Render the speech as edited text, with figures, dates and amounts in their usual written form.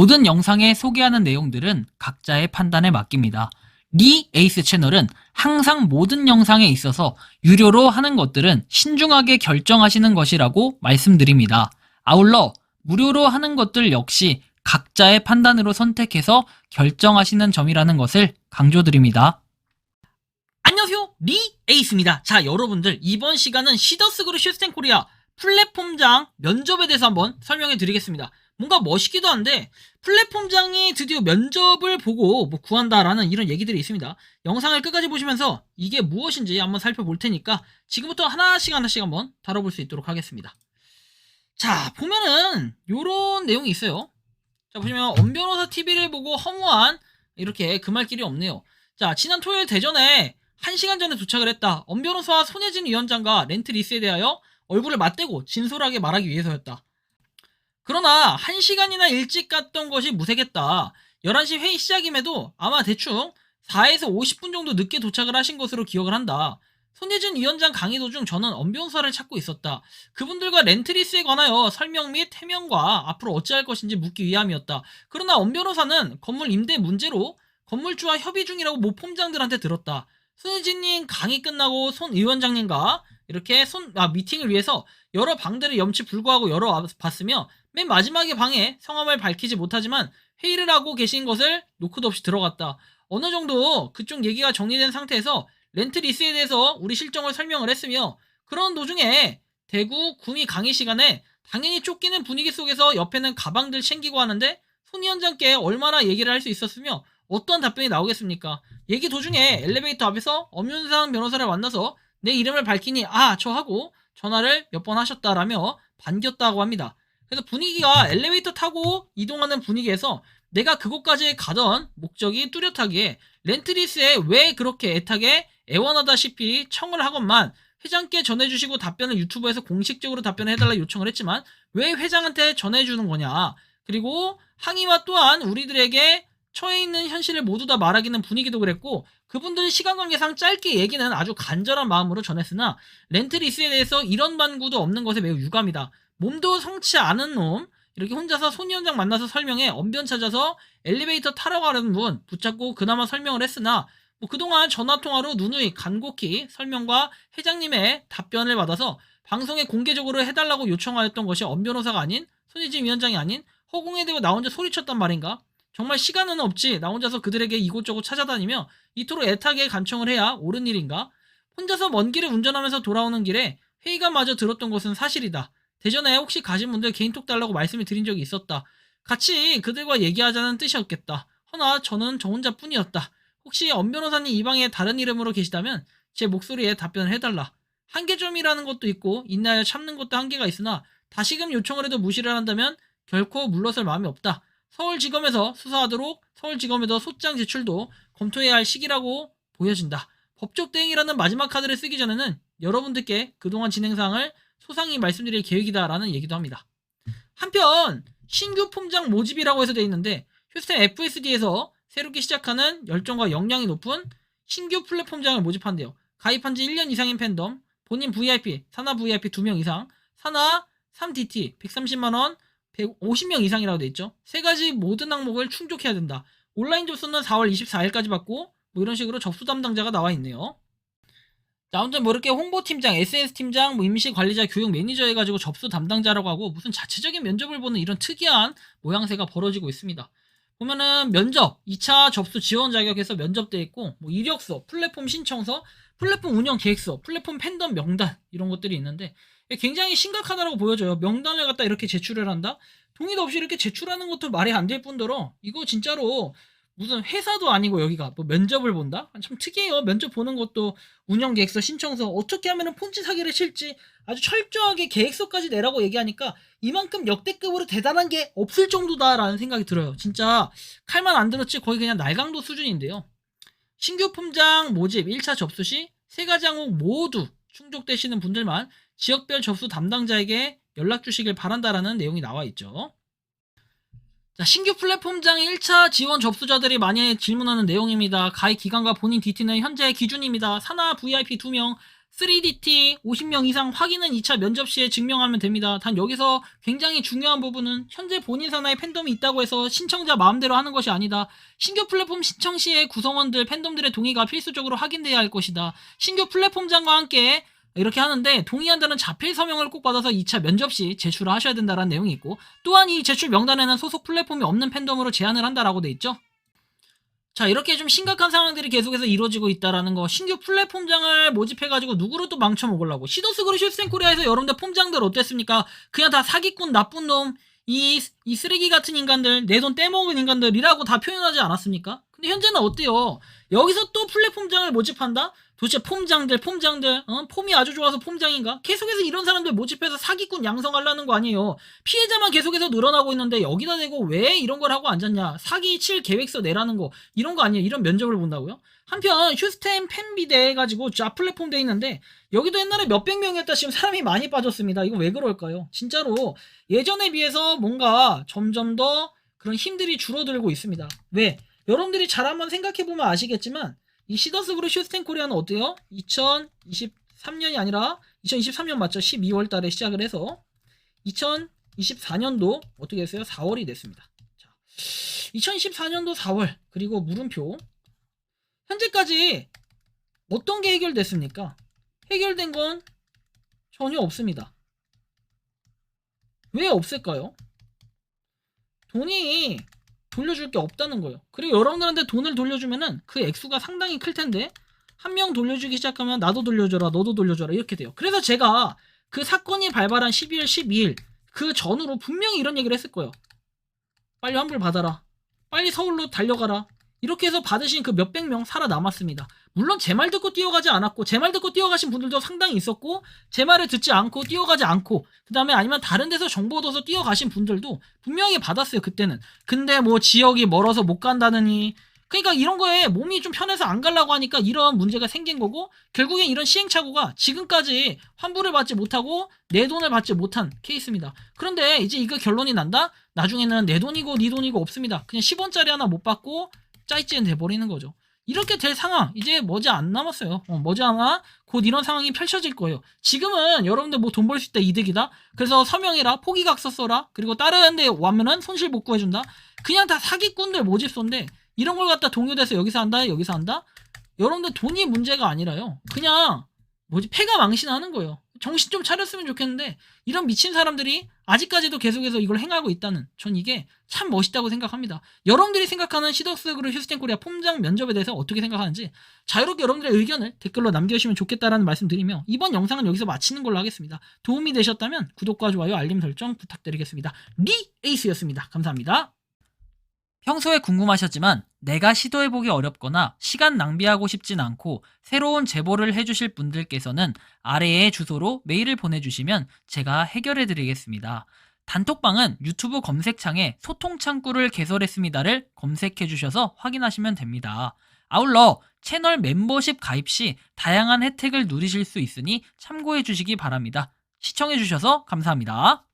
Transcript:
모든 영상에 소개하는 내용들은 각자의 판단에 맡깁니다. 리 에이스 채널은 항상 모든 영상에 있어서 유료로 하는 것들은 신중하게 결정하시는 것이라고 말씀드립니다. 아울러 무료로 하는 것들 역시 각자의 판단으로 선택해서 결정하시는 점이라는 것을 강조드립니다. 안녕하세요, 리 에이스입니다. 자, 여러분들 이번 시간은 시더스그룹 슈스텐코리아 플랫폼장 면접에 대해서 한번 설명해 드리겠습니다. 뭔가 멋있기도 한데 플랫폼장이 드디어 면접을 보고 구한다라는 이런 얘기들이 있습니다. 영상을 끝까지 보시면서 이게 무엇인지 한번 살펴볼 테니까 지금부터 하나씩 한번 다뤄볼 수 있도록 하겠습니다. 자, 보면은 요런 내용이 있어요. 자, 보시면 엄변호사 TV를 보고 허무한 이렇게 금할 길이 없네요. 자, 지난 토요일 대전에 1시간 전에 도착을 했다. 엄변호사와 손예진 위원장과 렌트리스에 대하여 얼굴을 맞대고 진솔하게 말하기 위해서였다. 그러나 1시간이나 일찍 갔던 것이 무색했다. 11시 회의 시작임에도 아마 대충 4에서 50분 정도 늦게 도착을 하신 것으로 기억을 한다. 손예진 위원장 강의 도중 저는 엄변호사를 찾고 있었다. 그분들과 렌트리스에 관하여 설명 및 해명과 앞으로 어찌할 것인지 묻기 위함이었다. 그러나 엄변호사는 건물 임대 문제로 건물주와 협의 중이라고 모폼장들한테 들었다. 손예진님 강의 끝나고 손 위원장님과 이렇게 미팅을 위해서 여러 방들을 염치 불구하고 열어봤으며 맨 마지막에 방에 성함을 밝히지 못하지만 회의를 하고 계신 것을 노크도 없이 들어갔다. 어느 정도 그쪽 얘기가 정리된 상태에서 렌트리스에 대해서 우리 실정을 설명을 했으며 그런 도중에 대구 구미 강의 시간에 당연히 쫓기는 분위기 속에서 옆에는 가방들 챙기고 하는데 손 위원장께 얼마나 얘기를 할 수 있었으며 어떤 답변이 나오겠습니까? 얘기 도중에 엘리베이터 앞에서 엄윤상 변호사를 만나서 내 이름을 밝히니 저 하고 전화를 몇 번 하셨다라며 반겼다고 합니다. 그래서 분위기가 엘리베이터 타고 이동하는 분위기에서 내가 그곳까지 가던 목적이 뚜렷하기에 렌트리스에 왜 그렇게 애타게 애원하다시피 청을 하건만 회장께 전해주시고 답변을 유튜브에서 공식적으로 답변해달라 요청을 했지만 왜 회장한테 전해주는 거냐. 그리고 항의와 또한 우리들에게 처해 있는 현실을 모두 다 말하기는 분위기도 그랬고 그분들 시간관계상 짧게 얘기는 아주 간절한 마음으로 전했으나 렌트리스에 대해서 이런 반구도 없는 것에 매우 유감이다. 몸도 성치 않은 놈 이렇게 혼자서 손 위원장 만나서 설명해 언변 찾아서 엘리베이터 타러 가는 분 붙잡고 그나마 설명을 했으나 그동안 전화통화로 누누이 간곡히 설명과 회장님의 답변을 받아서 방송에 공개적으로 해달라고 요청하였던 것이 엄 변호사가 아닌 손예진 위원장이 아닌 허공에 대고 나 혼자 소리쳤단 말인가? 정말 시간은 없지 나 혼자서 그들에게 이곳저곳 찾아다니며 이토록 애타게 간청을 해야 옳은 일인가? 혼자서 먼 길을 운전하면서 돌아오는 길에 회의가 마저 들었던 것은 사실이다. 대전에 혹시 가신 분들 개인톡 달라고 말씀을 드린 적이 있었다. 같이 그들과 얘기하자는 뜻이었겠다. 허나 저는 저 혼자뿐이었다. 혹시 엄 변호사님 이 방에 다른 이름으로 계시다면 제 목소리에 답변을 해달라. 한계점이라는 것도 있고 인내하여 참는 것도 한계가 있으나 다시금 요청을 해도 무시를 한다면 결코 물러설 마음이 없다. 서울지검에서 수사하도록 서울지검에도 소장 제출도 검토해야 할 시기라고 보여진다. 법적 대응이라는 마지막 카드를 쓰기 전에는 여러분들께 그동안 진행사항을 소상히 말씀드릴 계획이다라는 얘기도 합니다. 한편 신규 폼장 모집이라고 해서 되어 있는데 휴스턴 FSD에서 새롭게 시작하는 열정과 역량이 높은 신규 플랫폼장을 모집한대요. 가입한 지 1년 이상인 팬덤, 본인 VIP, 산하 VIP 2명 이상, 산하 3DT 130만원, 150명 이상이라고 되어 있죠. 세 가지 모든 항목을 충족해야 된다. 온라인 접수는 4월 24일까지 받고 이런 식으로 접수 담당자가 나와 있네요. 자, 아무튼 이렇게 홍보팀장, SNS팀장, 임시관리자, 교육 매니저 해가지고 접수 담당자라고 하고 무슨 자체적인 면접을 보는 이런 특이한 모양새가 벌어지고 있습니다. 보면은 면접, 2차 접수 지원 자격에서 면접돼 있고 이력서, 플랫폼 신청서, 플랫폼 운영 계획서, 플랫폼 팬덤 명단 이런 것들이 있는데 굉장히 심각하다고 보여져요. 명단을 갖다 이렇게 제출을 한다? 동의도 없이 이렇게 제출하는 것도 말이 안 될 뿐더러 이거 진짜로 무슨 회사도 아니고 여기가 면접을 본다? 참 특이해요. 면접 보는 것도 운영 계획서, 신청서 어떻게 하면 폰지 사기를 칠지 아주 철저하게 계획서까지 내라고 얘기하니까 이만큼 역대급으로 대단한 게 없을 정도다라는 생각이 들어요. 진짜 칼만 안 들었지 거의 그냥 날강도 수준인데요. 신규 폼장 모집 1차 접수 시 세 가지 항목 모두 충족되시는 분들만 지역별 접수 담당자에게 연락 주시길 바란다라는 내용이 나와 있죠. 자, 신규 플랫폼장 1차 지원 접수자들이 많이 질문하는 내용입니다. 가입 기간과 본인 DT는 현재 기준입니다. 산하 VIP 2명, 3DT 50명 이상 확인은 2차 면접 시에 증명하면 됩니다. 단 여기서 굉장히 중요한 부분은 현재 본인 산하에 팬덤이 있다고 해서 신청자 마음대로 하는 것이 아니다. 신규 플랫폼 신청 시에 구성원들, 팬덤들의 동의가 필수적으로 확인돼야 할 것이다. 신규 플랫폼장과 함께 이렇게 하는데 동의한다는 자필 서명을 꼭 받아서 2차 면접 시 제출을 하셔야 된다는 내용이 있고, 또한 이 제출 명단에는 소속 플랫폼이 없는 팬덤으로 제한을 한다라고 돼 있죠. 자, 이렇게 좀 심각한 상황들이 계속해서 이루어지고 있다라는 거. 신규 플랫폼장을 모집해가지고 누구를 또 망쳐먹으려고. 시더스그룹 슈스텐코리아에서 여러분들 폼장들 어땠습니까? 그냥 다 사기꾼, 나쁜 놈, 이 쓰레기 같은 인간들, 내 돈 떼먹은 인간들이라고 다 표현하지 않았습니까? 근데 현재는 어때요? 여기서 또 플랫폼장을 모집한다? 도대체 폼장들, 폼이 아주 좋아서 폼장인가? 계속해서 이런 사람들 모집해서 사기꾼 양성하려는 거 아니에요. 피해자만 계속해서 늘어나고 있는데 여기다 대고 왜 이런 걸 하고 앉았냐? 사기 칠 계획서 내라는 거, 이런 거 아니에요? 이런 면접을 본다고요? 한편 휴스텐 팬비대 해가지고 좌 플랫폼 돼 있는데 여기도 옛날에 몇백 명이었다 지금 사람이 많이 빠졌습니다. 이거 왜 그럴까요? 진짜로 예전에 비해서 뭔가 점점 더 그런 힘들이 줄어들고 있습니다. 왜? 여러분들이 잘 한번 생각해보면 아시겠지만 이 시더스그룹 슈스텐코리아는 어때요? 2023년이 아니라 2023년 맞죠? 12월 달에 시작을 해서 2024년도 어떻게 됐어요? 4월이 됐습니다. 자, 2024년도 4월, 그리고 물음표. 현재까지 어떤 게 해결됐습니까? 해결된 건 전혀 없습니다. 왜 없을까요? 돈이 돌려줄 게 없다는 거예요. 그리고 여러분들한테 돈을 돌려주면은 그 액수가 상당히 클 텐데 한 명 돌려주기 시작하면 나도 돌려줘라, 너도 돌려줘라 이렇게 돼요. 그래서 제가 그 사건이 발발한 12월 12일 그 전후로 분명히 이런 얘기를 했을 거예요. 빨리 환불 받아라. 빨리 서울로 달려가라. 이렇게 해서 받으신 그 몇백 명 살아남았습니다. 물론 제 말 듣고 뛰어가지 않았고, 제 말 듣고 뛰어가신 분들도 상당히 있었고, 제 말을 듣지 않고 뛰어가지 않고, 그 다음에 아니면 다른 데서 정보 얻어서 뛰어가신 분들도 분명히 받았어요, 그때는. 근데 뭐 지역이 멀어서 못 간다느니, 그러니까 이런 거에 몸이 좀 편해서 안 가려고 하니까 이런 문제가 생긴 거고, 결국엔 이런 시행착오가 지금까지 환불을 받지 못하고 내 돈을 받지 못한 케이스입니다. 그런데 이제 이거 결론이 난다? 나중에는 내 돈이고 네 돈이고 없습니다. 그냥 10원짜리 하나 못 받고 짜이찌는 돼버리는 거죠. 이렇게 될 상황 이제 머지 안 남았어요. 머지않아 곧 이런 상황이 펼쳐질 거예요. 지금은 여러분들 뭐 돈 벌 수 있다, 이득이다, 그래서 서명해라, 포기각서 써라, 그리고 다른 데 와면은 손실 복구해준다, 그냥 다 사기꾼들 모집소인데 이런 걸 갖다 동요돼서 여기서 한다, 여기서 한다. 여러분들 돈이 문제가 아니라요, 그냥 패가 망신하는 거예요. 정신 좀 차렸으면 좋겠는데 이런 미친 사람들이 아직까지도 계속해서 이걸 행하고 있다는, 전 이게 참 멋있다고 생각합니다. 여러분들이 생각하는 시더스그룹 휴스텐코리아 폼장 면접에 대해서 어떻게 생각하는지 자유롭게 여러분들의 의견을 댓글로 남겨주시면 좋겠다라는 말씀 드리며 이번 영상은 여기서 마치는 걸로 하겠습니다. 도움이 되셨다면 구독과 좋아요, 알림 설정 부탁드리겠습니다. 리에이스였습니다. 감사합니다. 평소에 궁금하셨지만 내가 시도해보기 어렵거나 시간 낭비하고 싶진 않고 새로운 제보를 해주실 분들께서는 아래의 주소로 메일을 보내주시면 제가 해결해드리겠습니다. 단톡방은 유튜브 검색창에 소통창구를 개설했습니다를 검색해주셔서 확인하시면 됩니다. 아울러 채널 멤버십 가입 시 다양한 혜택을 누리실 수 있으니 참고해주시기 바랍니다. 시청해주셔서 감사합니다.